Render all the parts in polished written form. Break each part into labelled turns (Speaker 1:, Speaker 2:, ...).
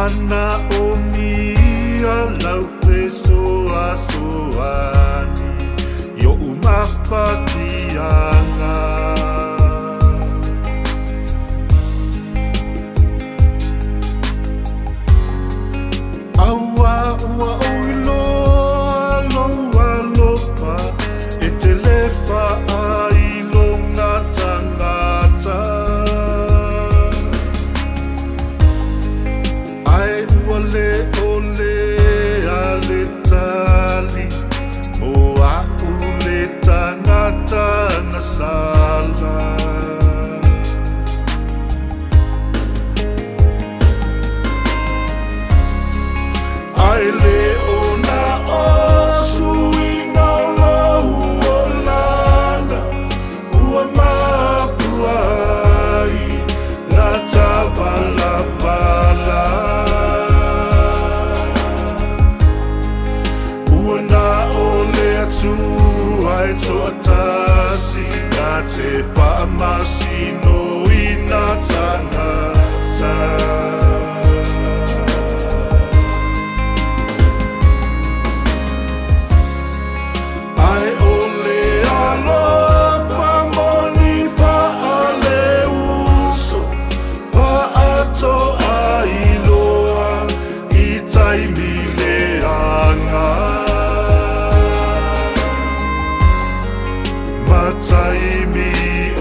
Speaker 1: Mana omia lau pe soa soani yo umapatianga aua ua oilo aloa lopa e te lefa ai longa tangata ai ua le ole a le tali mo a ule tangata na sala ai le ona o suina lau o lana ua mapuai na tavalavala ua na ole atu ai toa tasi na te whaamasino i na tangata Mataimi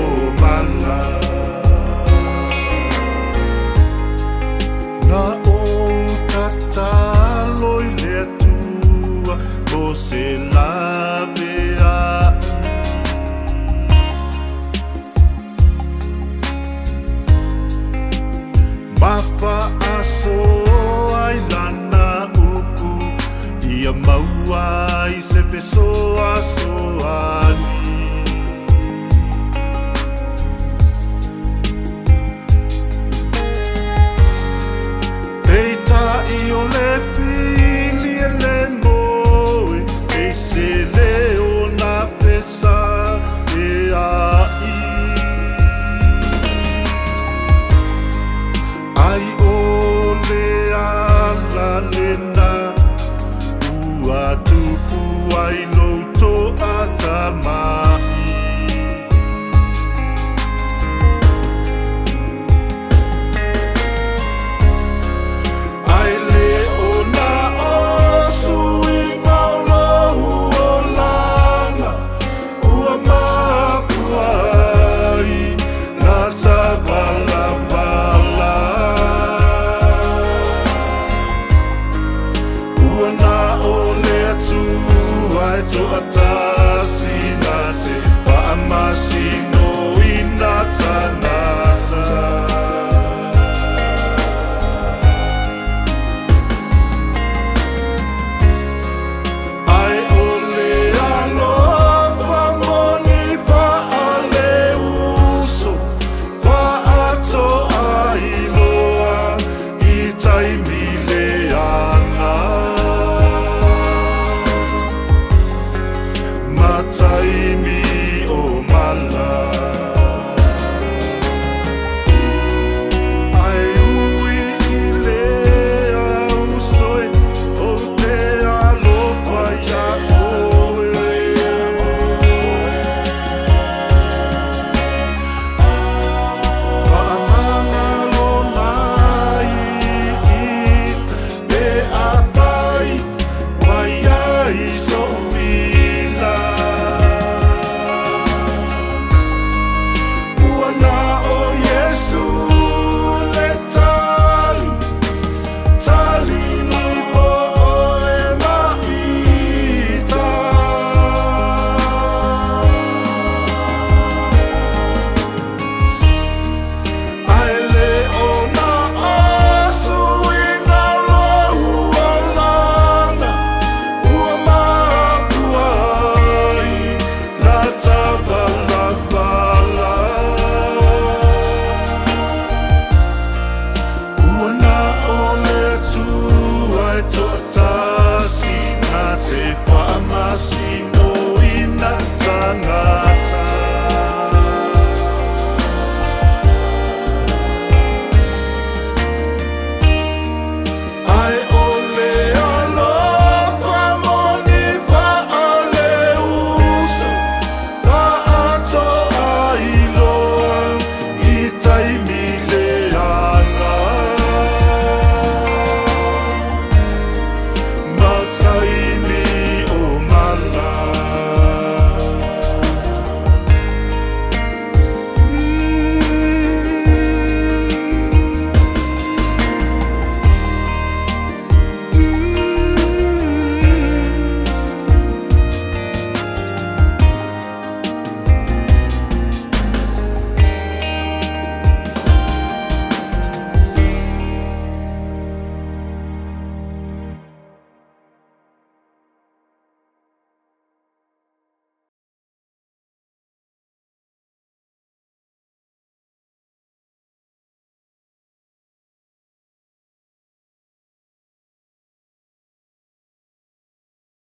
Speaker 1: o mala na o tatalo i le atua mo se lavea mafa aso ai lana upu ia maua i se pesoa soa